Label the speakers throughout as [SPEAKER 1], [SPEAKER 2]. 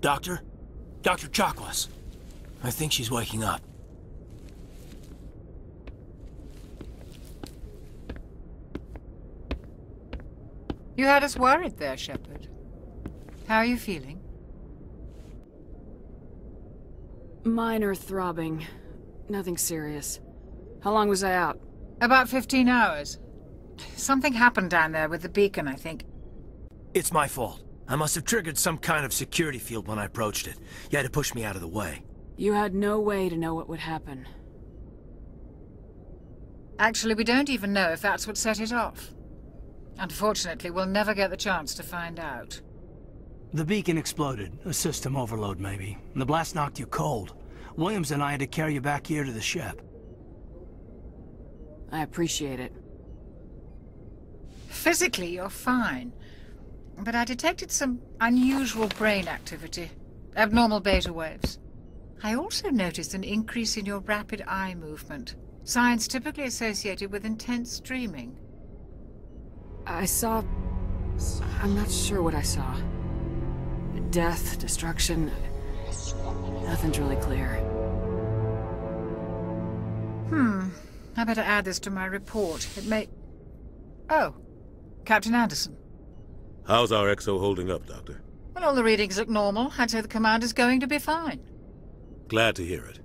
[SPEAKER 1] Doctor? Dr. Chakwas. I think she's waking up.
[SPEAKER 2] You had us worried there, Shepard. How are you feeling?
[SPEAKER 3] Minor throbbing. Nothing serious. How long was I out?
[SPEAKER 2] About 15 hours. Something happened down there with the beacon, I think.
[SPEAKER 1] It's my fault. I must have triggered some kind of security field when I approached it. You had to push me out of the way.
[SPEAKER 3] You had no way to know what would happen.
[SPEAKER 2] Actually, we don't even know if that's what set it off. Unfortunately, we'll never get the chance to find out.
[SPEAKER 4] The beacon exploded. A system overload, maybe. The blast knocked you cold. Williams and I had to carry you back here to the Shep.
[SPEAKER 3] I appreciate it.
[SPEAKER 2] Physically, you're fine. But I detected some unusual brain activity. Abnormal beta waves. I also noticed an increase in your rapid eye movement. Signs typically associated with intense dreaming.
[SPEAKER 3] I saw... I'm not sure what I saw. Death, destruction... Nothing's really clear.
[SPEAKER 2] I better add this to my report. It may... Oh, Captain Anderson.
[SPEAKER 5] How's our XO holding up, Doctor?
[SPEAKER 2] Well, all the readings look normal. I'd say the commander's going to be fine.
[SPEAKER 5] Glad to hear it.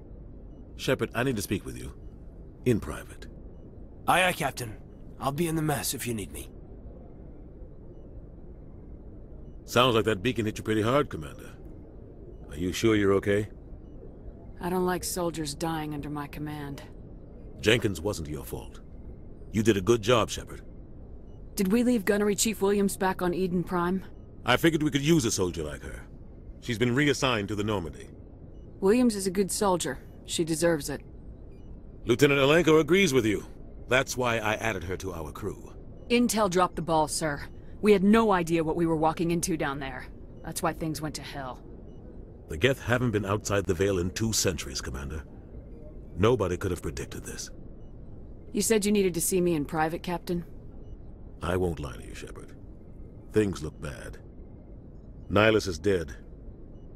[SPEAKER 5] Shepard, I need to speak with you. In private.
[SPEAKER 1] Aye, aye, Captain. I'll be in the mess if you need me.
[SPEAKER 5] Sounds like that beacon hit you pretty hard, Commander. Are you sure you're okay?
[SPEAKER 3] I don't like soldiers dying under my command.
[SPEAKER 5] Jenkins wasn't your fault. You did a good job, Shepard.
[SPEAKER 3] Did we leave Gunnery Chief Williams back on Eden Prime?
[SPEAKER 5] I figured we could use a soldier like her. She's been reassigned to the Normandy.
[SPEAKER 3] Williams is a good soldier. She deserves it.
[SPEAKER 5] Lieutenant Alenko agrees with you. That's why I added her to our crew.
[SPEAKER 3] Intel dropped the ball, sir. We had no idea what we were walking into down there. That's why things went to hell.
[SPEAKER 5] The Geth haven't been outside the Veil in 2 centuries, Commander. Nobody could have predicted this.
[SPEAKER 3] You said you needed to see me in private, Captain?
[SPEAKER 5] I won't lie to you, Shepard. Things look bad. Nihilus is dead.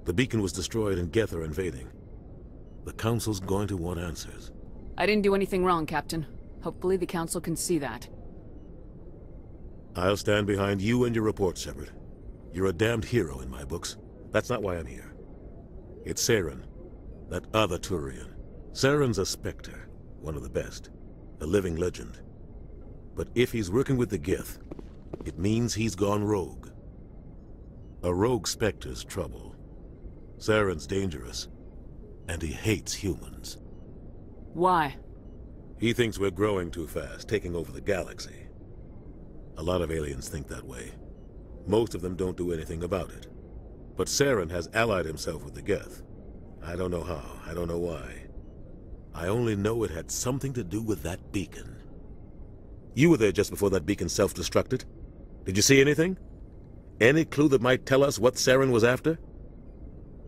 [SPEAKER 5] The beacon was destroyed and Geth are invading. The Council's going to want answers.
[SPEAKER 3] I didn't do anything wrong, Captain. Hopefully the Council can see that.
[SPEAKER 5] I'll stand behind you and your report, Shepard. You're a damned hero in my books. That's not why I'm here. It's Saren, that other Turian. Saren's a Spectre, one of the best. A living legend. But if he's working with the Geth, it means he's gone rogue. A rogue Spectre's trouble. Saren's dangerous, and he hates humans.
[SPEAKER 3] Why?
[SPEAKER 5] He thinks we're growing too fast, taking over the galaxy. A lot of aliens think that way. Most of them don't do anything about it. But Saren has allied himself with the Geth. I don't know how, I don't know why. I only know it had something to do with that beacon. You were there just before that beacon self-destructed. Did you see anything? Any clue that might tell us what Saren was after?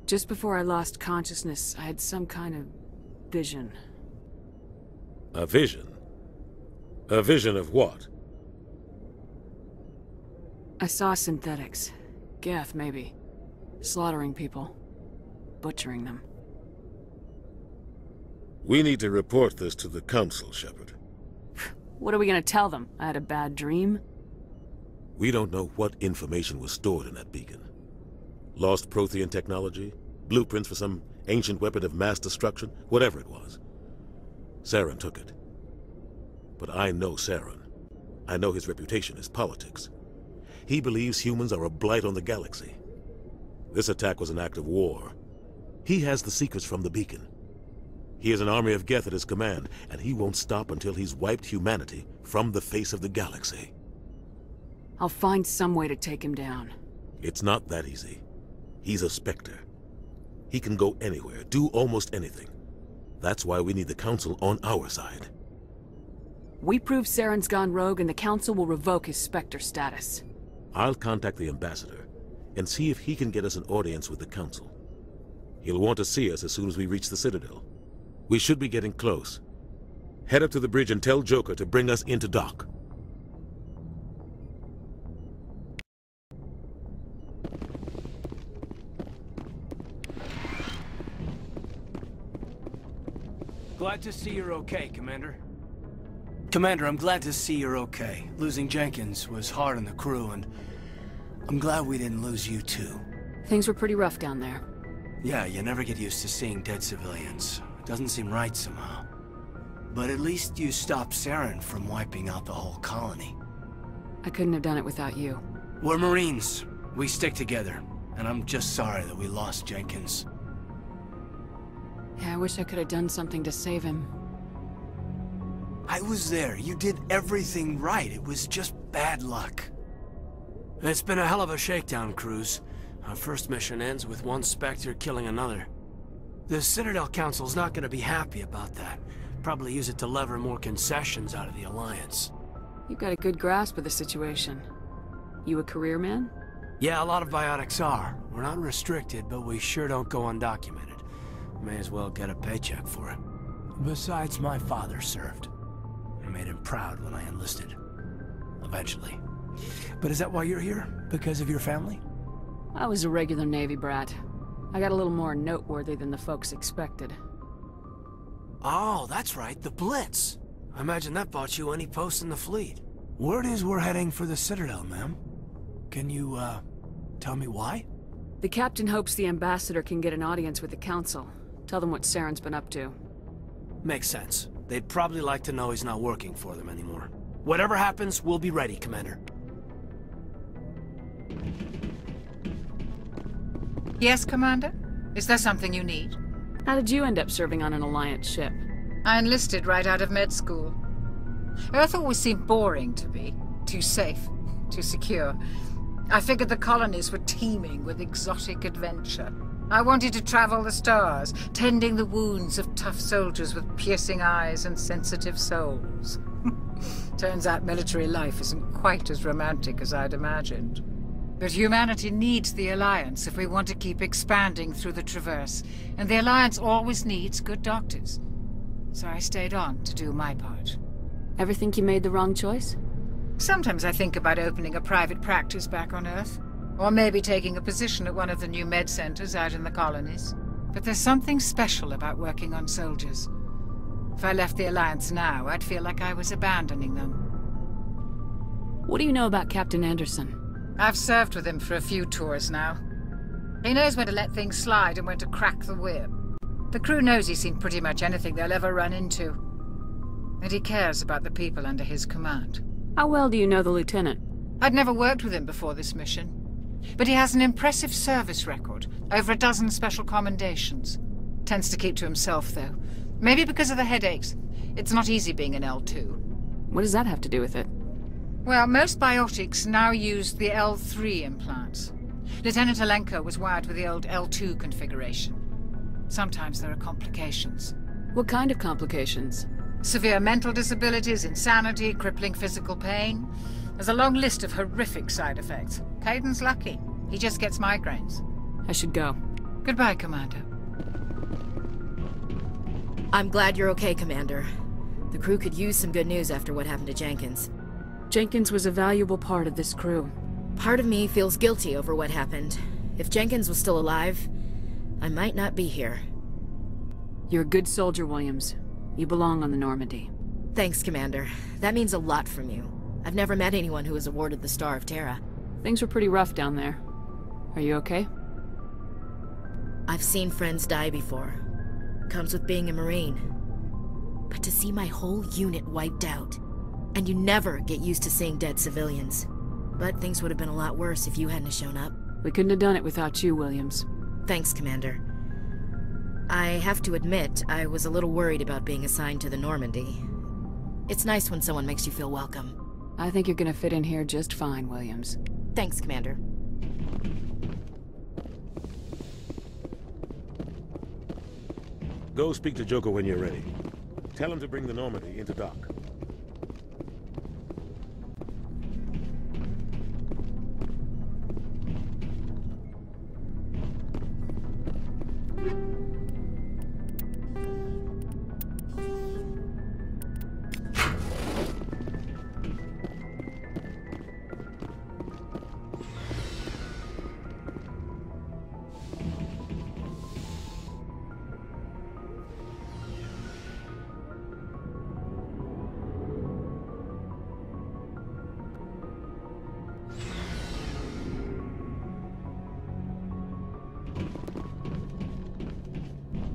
[SPEAKER 3] Just before I lost consciousness, I had some kind of vision.
[SPEAKER 5] A vision? A vision of what?
[SPEAKER 3] I saw synthetics. Geth, maybe. Slaughtering people. Butchering them.
[SPEAKER 5] We need to report this to the Council, Shepard.
[SPEAKER 3] What are we gonna tell them? I had a bad dream?
[SPEAKER 5] We don't know what information was stored in that beacon. Lost Prothean technology? Blueprints for some ancient weapon of mass destruction? Whatever it was. Saren took it. But I know Saren. I know his reputation is politics. He believes humans are a blight on the galaxy. This attack was an act of war. He has the secrets from the beacon. He has an army of Geth at his command, and he won't stop until he's wiped humanity from the face of the galaxy.
[SPEAKER 3] I'll find some way to take him down.
[SPEAKER 5] It's not that easy. He's a Spectre. He can go anywhere, do almost anything. That's why we need the Council on our side.
[SPEAKER 3] We prove Saren's gone rogue and the Council will revoke his Spectre status.
[SPEAKER 5] I'll contact the Ambassador and see if he can get us an audience with the Council. He'll want to see us as soon as we reach the Citadel. We should be getting close. Head up to the bridge and tell Joker to bring us into dock.
[SPEAKER 4] Glad to see you're okay, Commander. Commander, I'm glad to see you're okay. Losing Jenkins was hard on the crew, and I'm glad we didn't lose you too.
[SPEAKER 3] Things were pretty rough down there.
[SPEAKER 4] Yeah, you never get used to seeing dead civilians. It doesn't seem right somehow. But at least you stopped Saren from wiping out the whole colony.
[SPEAKER 3] I couldn't have done it without you.
[SPEAKER 4] We're Marines. We stick together. And I'm just sorry that we lost Jenkins.
[SPEAKER 3] Yeah, I wish I could have done something to save him.
[SPEAKER 4] I was there. You did everything right. It was just bad luck. It's been a hell of a shakedown, Cruz. Our first mission ends with one Spectre killing another. The Citadel Council's not gonna be happy about that. Probably use it to lever more concessions out of the Alliance.
[SPEAKER 3] You've got a good grasp of the situation. You a career man?
[SPEAKER 4] Yeah, a lot of biotics are. We're not restricted, but we sure don't go undocumented. May as well get a paycheck for it. Besides, my father served. I made him proud when I enlisted. Eventually. But is that why you're here? Because of your family?
[SPEAKER 3] I was a regular Navy brat. I got a little more noteworthy than the folks expected.
[SPEAKER 4] Oh, that's right, the Blitz. I imagine that bought you any post in the fleet. Word is we're heading for the Citadel, ma'am. Can you, tell me why?
[SPEAKER 3] The captain hopes the ambassador can get an audience with the council. Tell them what Saren's been up to.
[SPEAKER 4] Makes sense. They'd probably like to know he's not working for them anymore. Whatever happens, we'll be ready, Commander.
[SPEAKER 2] Yes, Commander? Is there something you need?
[SPEAKER 3] How did you end up serving on an Alliance ship?
[SPEAKER 2] I enlisted right out of med school. Earth always seemed boring to me. Too safe, too secure. I figured the colonies were teeming with exotic adventure. I wanted to travel the stars, tending the wounds of tough soldiers with piercing eyes and sensitive souls. Turns out military life isn't quite as romantic as I'd imagined. But humanity needs the Alliance if we want to keep expanding through the Traverse, and the Alliance always needs good doctors. So I stayed on to do my part.
[SPEAKER 3] Ever think you made the wrong choice?
[SPEAKER 2] Sometimes I think about opening a private practice back on Earth, or maybe taking a position at one of the new med centers out in the colonies. But there's something special about working on soldiers. If I left the Alliance now, I'd feel like I was abandoning them.
[SPEAKER 3] What do you know about Captain Anderson?
[SPEAKER 2] I've served with him for a few tours now. He knows when to let things slide and when to crack the whip. The crew knows he's seen pretty much anything they'll ever run into. And he cares about the people under his command.
[SPEAKER 3] How well do you know the lieutenant?
[SPEAKER 2] I'd never worked with him before this mission. But he has an impressive service record, over a dozen special commendations. Tends to keep to himself, though. Maybe because of the headaches. It's not easy being an L2.
[SPEAKER 3] What does that have to do with it?
[SPEAKER 2] Well, most biotics now use the L3 implants. Lieutenant Alenko was wired with the old L2 configuration. Sometimes there are complications.
[SPEAKER 3] What kind of complications?
[SPEAKER 2] Severe mental disabilities, insanity, crippling physical pain. There's a long list of horrific side effects. Kaiden's lucky. He just gets migraines.
[SPEAKER 3] I should go.
[SPEAKER 2] Goodbye, Commander.
[SPEAKER 6] I'm glad you're okay, Commander. The crew could use some good news after what happened to Jenkins.
[SPEAKER 3] Jenkins was a valuable part of this crew.
[SPEAKER 6] Part of me feels guilty over what happened. If Jenkins was still alive, I might not be here.
[SPEAKER 3] You're a good soldier, Williams. You belong on the Normandy.
[SPEAKER 6] Thanks, Commander. That means a lot from you. I've never met anyone who was awarded the Star of Terra.
[SPEAKER 3] Things were pretty rough down there. Are you okay?
[SPEAKER 6] I've seen friends die before. Comes with being a Marine. But to see my whole unit wiped out, and you never get used to seeing dead civilians. But things would have been a lot worse if you hadn't shown up.
[SPEAKER 3] We couldn't have done it without you, Williams.
[SPEAKER 6] Thanks, Commander. I have to admit, I was a little worried about being assigned to the Normandy. It's nice when someone makes you feel welcome.
[SPEAKER 3] I think you're gonna fit in here just fine, Williams.
[SPEAKER 6] Thanks, Commander.
[SPEAKER 5] Go speak to Joker when you're ready. Tell him to bring the Normandy into dock.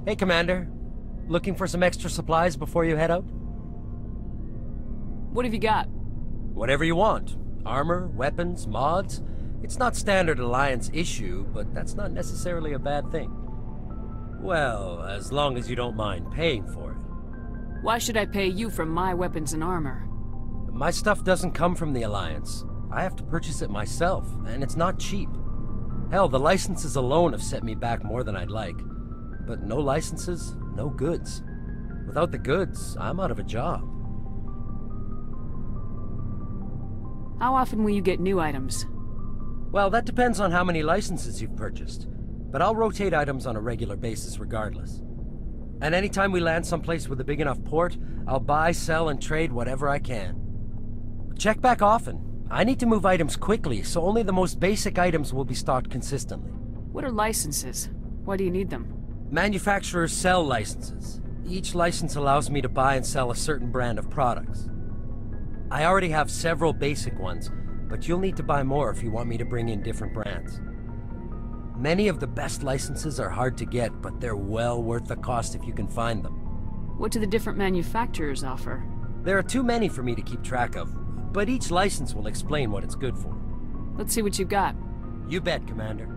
[SPEAKER 7] Hey, Commander. Looking for some extra supplies before you head out?
[SPEAKER 3] What have you got?
[SPEAKER 7] Whatever you want. Armor, weapons, mods. It's not standard Alliance issue, but that's not necessarily a bad thing. Well, as long as you don't mind paying for it.
[SPEAKER 3] Why should I pay you for my weapons and armor?
[SPEAKER 7] My stuff doesn't come from the Alliance. I have to purchase it myself, and it's not cheap. Hell, the licenses alone have set me back more than I'd like. But no licenses, no goods. Without the goods, I'm out of a job.
[SPEAKER 3] How often will you get new items?
[SPEAKER 7] Well, that depends on how many licenses you've purchased. But I'll rotate items on a regular basis regardless. And anytime we land someplace with a big enough port, I'll buy, sell, and trade whatever I can. Check back often. I need to move items quickly, so only the most basic items will be stocked consistently.
[SPEAKER 3] What are licenses? Why do you need them?
[SPEAKER 7] Manufacturers sell licenses. Each license allows me to buy and sell a certain brand of products. I already have several basic ones, but you'll need to buy more if you want me to bring in different brands. Many of the best licenses are hard to get, but they're well worth the cost if you can find them.
[SPEAKER 3] What do the different manufacturers offer?
[SPEAKER 7] There are too many for me to keep track of, but each license will explain what it's good for.
[SPEAKER 3] Let's see what you've got.
[SPEAKER 7] You bet, Commander.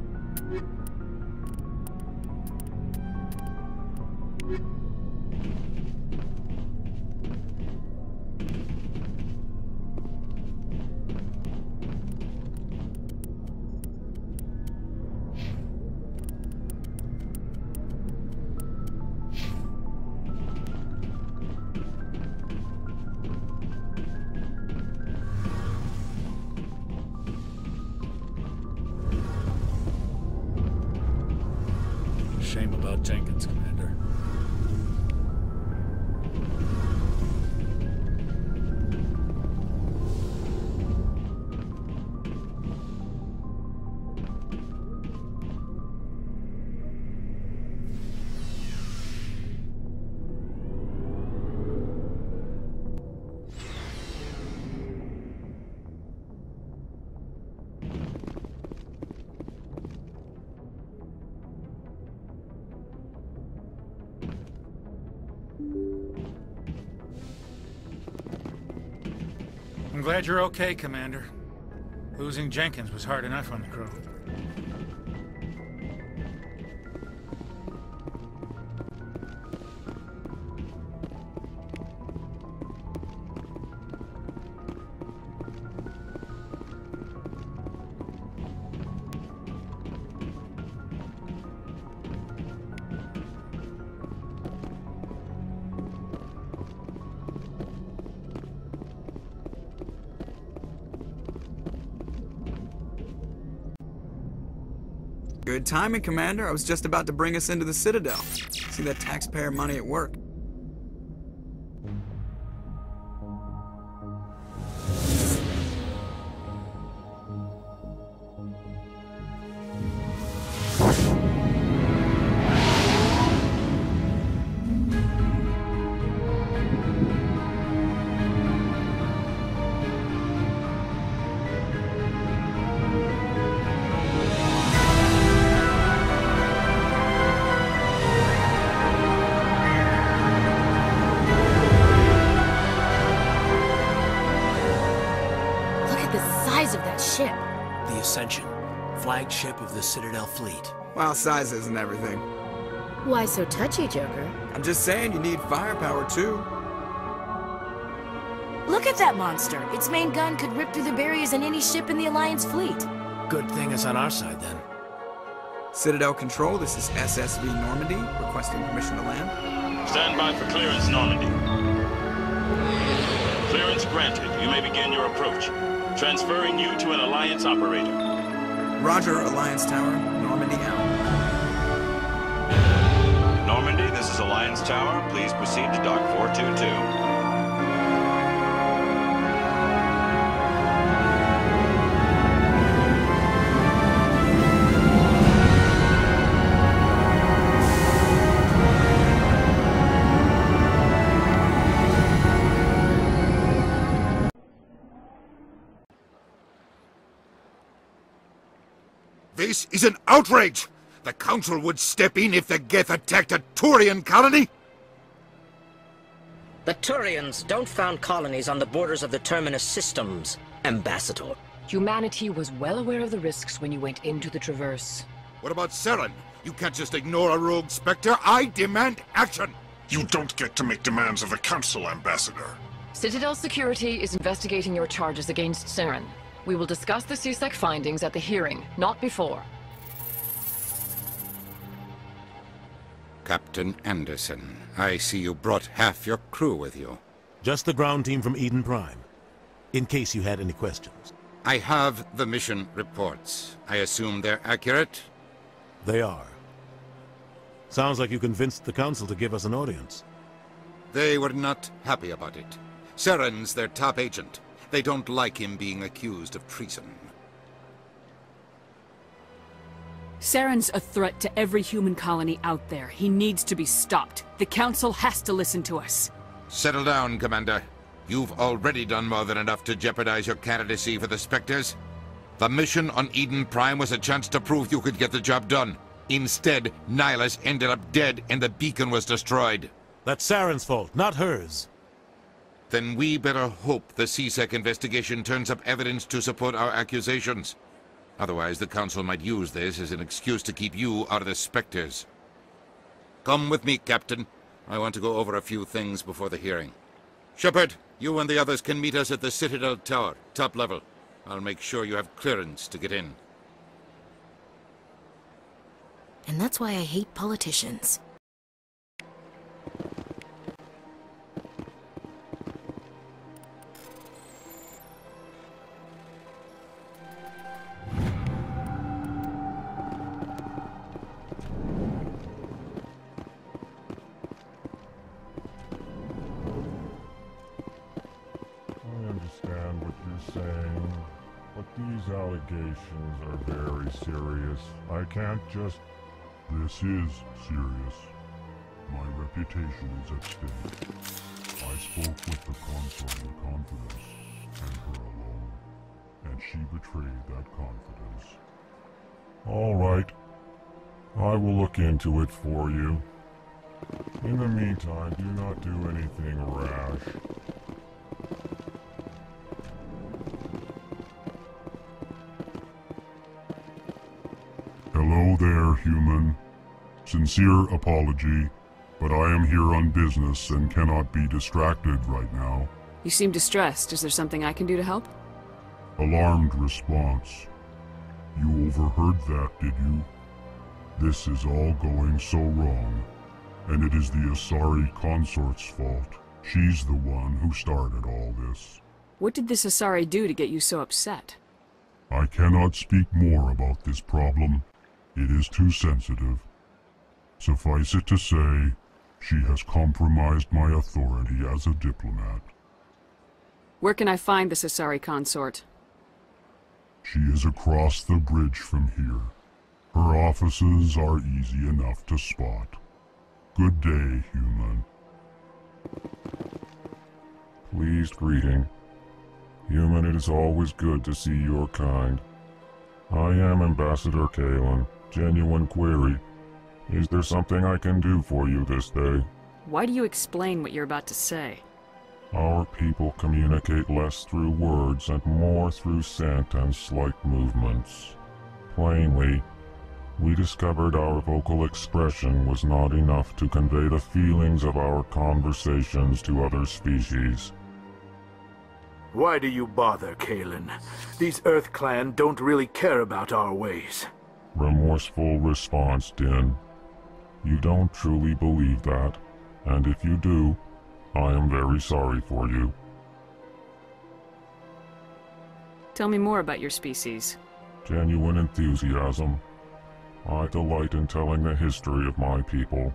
[SPEAKER 8] Shame about Jenkins, Commander. I'm glad you're okay, Commander. Losing Jenkins was hard enough on the crew.
[SPEAKER 9] Good timing, Commander. I was just about to bring us into the Citadel. See that taxpayer money at work.
[SPEAKER 1] The Ascension, flagship of the Citadel fleet.
[SPEAKER 9] Well, size isn't everything.
[SPEAKER 6] Why so touchy, Joker?
[SPEAKER 9] I'm just saying you need firepower, too.
[SPEAKER 6] Look at that monster! Its main gun could rip through the barriers in any ship in the Alliance fleet.
[SPEAKER 1] Good thing it's on our side, then.
[SPEAKER 9] Citadel Control, this is SSV Normandy, requesting permission to land.
[SPEAKER 10] Stand by for clearance, Normandy. Clearance granted. You may begin your approach. Transferring you to an Alliance operator.
[SPEAKER 9] Roger, Alliance Tower. Normandy out.
[SPEAKER 10] Normandy, this is Alliance Tower. Please proceed to Dock 422.
[SPEAKER 11] This is an outrage! The Council would step in if the Geth attacked a Turian colony?
[SPEAKER 12] The Turians don't found colonies on the borders of the Terminus systems, Ambassador.
[SPEAKER 13] Humanity was well aware of the risks when you went into the Traverse.
[SPEAKER 11] What about Saren? You can't just ignore a rogue Spectre. I demand action!
[SPEAKER 14] You don't get to make demands of the Council, Ambassador.
[SPEAKER 13] Citadel Security is investigating your charges against Saren. We will discuss the CSEC findings at the hearing, not before.
[SPEAKER 11] Captain Anderson, I see you brought half your crew with you.
[SPEAKER 5] Just the ground team from Eden Prime, in case you had any questions.
[SPEAKER 11] I have the mission reports. I assume they're accurate?
[SPEAKER 5] They are. Sounds like you convinced the Council to give us an audience.
[SPEAKER 11] They were not happy about it. Saren's their top agent. They don't like him being accused of treason.
[SPEAKER 3] Saren's a threat to every human colony out there. He needs to be stopped. The Council has to listen to us.
[SPEAKER 11] Settle down, Commander. You've already done more than enough to jeopardize your candidacy for the Spectres. The mission on Eden Prime was a chance to prove you could get the job done. Instead, Nihilus ended up dead and the beacon was destroyed.
[SPEAKER 5] That's Saren's fault, not hers.
[SPEAKER 11] Then we better hope the CSEC investigation turns up evidence to support our accusations. Otherwise, the Council might use this as an excuse to keep you out of the Spectres. Come with me, Captain. I want to go over a few things before the hearing. Shepard, you and the others can meet us at the Citadel Tower, top level. I'll make sure you have clearance to get in.
[SPEAKER 6] And that's why I hate politicians.
[SPEAKER 15] These allegations are very serious. I can't just... This is serious. My reputation is at stake. I spoke with the consort in confidence, and her alone, and she betrayed that confidence. All right. I will look into it for you. In the meantime, do not do anything rash. Hello there, human. Sincere apology, but I am here on business and cannot be distracted right now.
[SPEAKER 3] You seem distressed. Is there something I can do to help?
[SPEAKER 15] Alarmed response. You overheard that, did you? This is all going so wrong, and it is the Asari consort's fault. She's the one who started all this.
[SPEAKER 3] What did this Asari do to get you so upset?
[SPEAKER 15] I cannot speak more about this problem. It is too sensitive. Suffice it to say, she has compromised my authority as a diplomat.
[SPEAKER 3] Where can I find this Asari consort?
[SPEAKER 15] She is across the bridge from here. Her offices are easy enough to spot. Good day, human. Pleased greeting. Human, it is always good to see your kind. I am Ambassador Kalen. Genuine query. Is there something I can do for you this day?
[SPEAKER 3] Why do you explain what you're about to say?
[SPEAKER 15] Our people communicate less through words and more through scent and slight movements. Plainly, we discovered our vocal expression was not enough to convey the feelings of our conversations to other species.
[SPEAKER 16] Why do you bother, Kalen? These Earth Clan don't really care about our ways.
[SPEAKER 15] Remorseful response, Din. You don't truly believe that, and if you do, I am very sorry for you.
[SPEAKER 3] Tell me more about your species.
[SPEAKER 15] Genuine enthusiasm. I delight in telling the history of my people.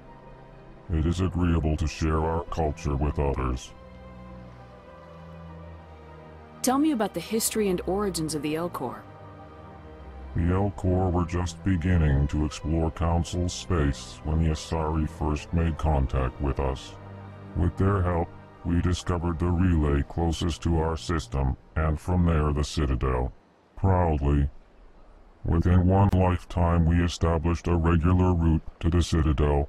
[SPEAKER 15] It is agreeable to share our culture with others.
[SPEAKER 3] Tell me about the history and origins of the Elcor.
[SPEAKER 15] The Elcor were just beginning to explore Council space when the Asari first made contact with us. With their help, we discovered the relay closest to our system, and from there the Citadel. Proudly, Within one lifetime, we established a regular route to the Citadel,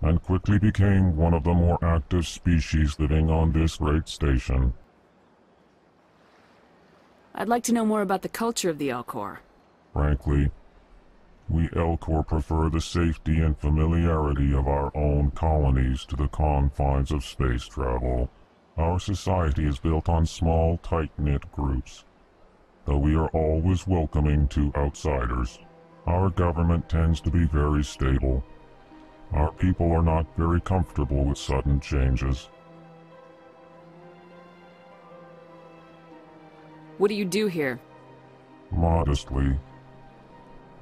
[SPEAKER 15] and quickly became one of the more active species living on this great station.
[SPEAKER 3] I'd like to know more about the culture of the Elcor.
[SPEAKER 15] Frankly, we Elcor prefer the safety and familiarity of our own colonies to the confines of space travel. Our society is built on small, tight-knit groups, though we are always welcoming to outsiders. Our government tends to be very stable. Our people are not very comfortable with sudden changes.
[SPEAKER 3] What do you do here?
[SPEAKER 15] Modestly,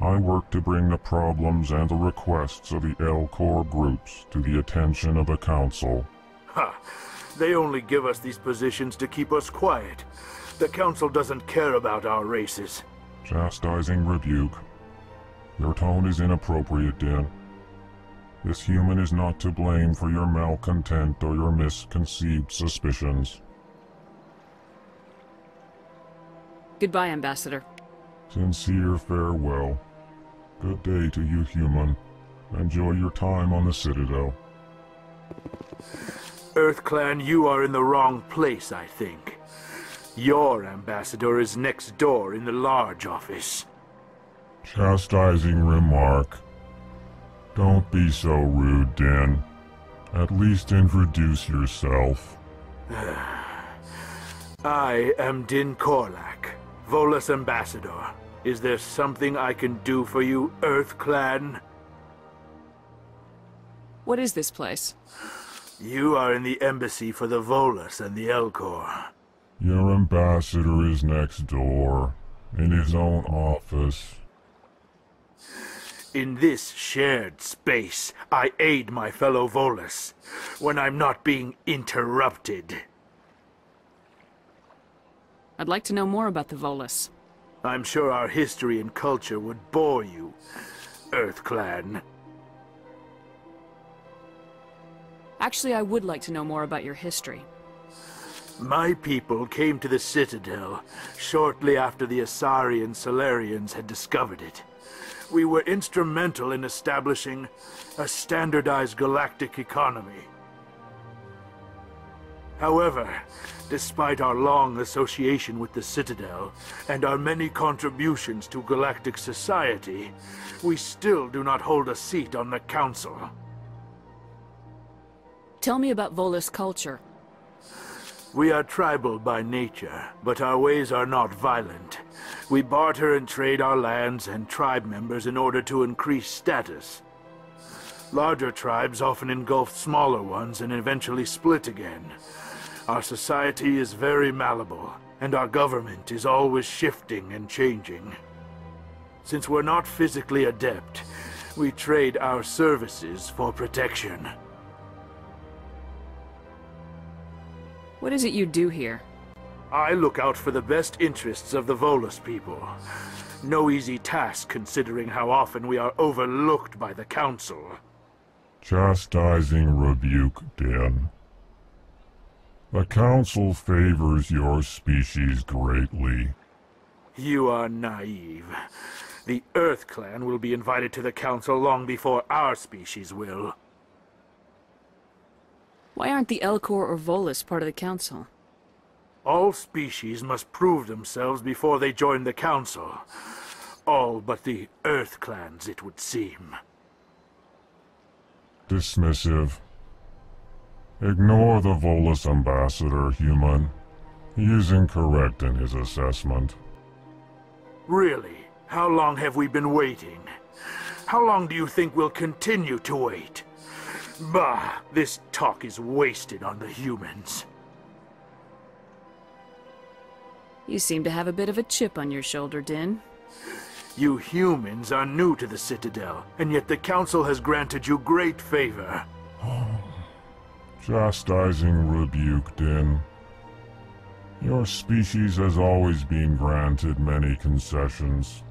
[SPEAKER 15] I work to bring the problems and the requests of the Elcor groups to the attention of the Council.
[SPEAKER 16] Ha! They only give us these positions to keep us quiet. The Council doesn't care about our races.
[SPEAKER 15] Chastising rebuke. Your tone is inappropriate, Din. This human is not to blame for your malcontent or your misconceived suspicions.
[SPEAKER 3] Goodbye, Ambassador.
[SPEAKER 15] Sincere farewell. Good day to you, human. Enjoy your time on the Citadel.
[SPEAKER 16] EarthClan, you are in the wrong place, I think. Your ambassador is next door in the large office.
[SPEAKER 15] Chastising remark. Don't be so rude, Din. At least introduce yourself.
[SPEAKER 16] I am Din Korlak, Volus ambassador. Is there something I can do for you, EarthClan?
[SPEAKER 3] What is this place?
[SPEAKER 16] You are in the embassy for the Volus and the Elcor.
[SPEAKER 15] Your ambassador is next door, in his own office.
[SPEAKER 16] In this shared space, I aid my fellow Volus, when I'm not being interrupted.
[SPEAKER 3] I'd like to know more about the Volus.
[SPEAKER 16] I'm sure our history and culture would bore you, EarthClan.
[SPEAKER 3] Actually, I would like to know more about your history.
[SPEAKER 16] My people came to the Citadel shortly after the Asari and Salarians had discovered it. We were instrumental in establishing a standardized galactic economy. However, despite our long association with the Citadel and our many contributions to galactic society, we still do not hold a seat on the Council.
[SPEAKER 3] Tell me about Volus culture.
[SPEAKER 16] We are tribal by nature, but our ways are not violent. We barter and trade our lands and tribe members in order to increase status. Larger tribes often engulf smaller ones and eventually split again. Our society is very malleable, and our government is always shifting and changing. Since we're not physically adept, we trade our services for protection.
[SPEAKER 3] What is it you do here?
[SPEAKER 16] I look out for the best interests of the Volus people. No easy task considering how often we are overlooked by the Council.
[SPEAKER 15] Chastising rebuke, Din. The Council favors your species greatly.
[SPEAKER 16] You are naive. The EarthClan will be invited to the Council long before our species will.
[SPEAKER 3] Why aren't the Elcor or Volus part of the Council?
[SPEAKER 16] All species must prove themselves before they join the Council. All but the EarthClans, it would seem.
[SPEAKER 15] Dismissive. Ignore the Volus ambassador, human. He is incorrect in his assessment.
[SPEAKER 16] Really? How long have we been waiting? How long do you think we'll continue to wait? Bah! This talk is wasted on the humans.
[SPEAKER 3] You seem to have a bit of a chip on your shoulder, Din.
[SPEAKER 16] You humans are new to the Citadel, and yet the Council has granted you great favor.
[SPEAKER 15] Chastising rebuke, Din. Your species has always been granted many concessions.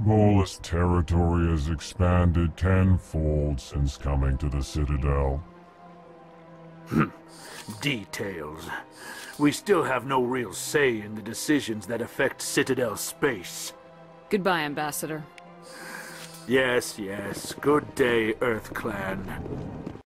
[SPEAKER 15] Volus territory has expanded tenfold since coming to the Citadel.
[SPEAKER 16] Details. We still have no real say in the decisions that affect Citadel space.
[SPEAKER 3] Goodbye, Ambassador.
[SPEAKER 16] Yes, yes. Good day, Earth Clan.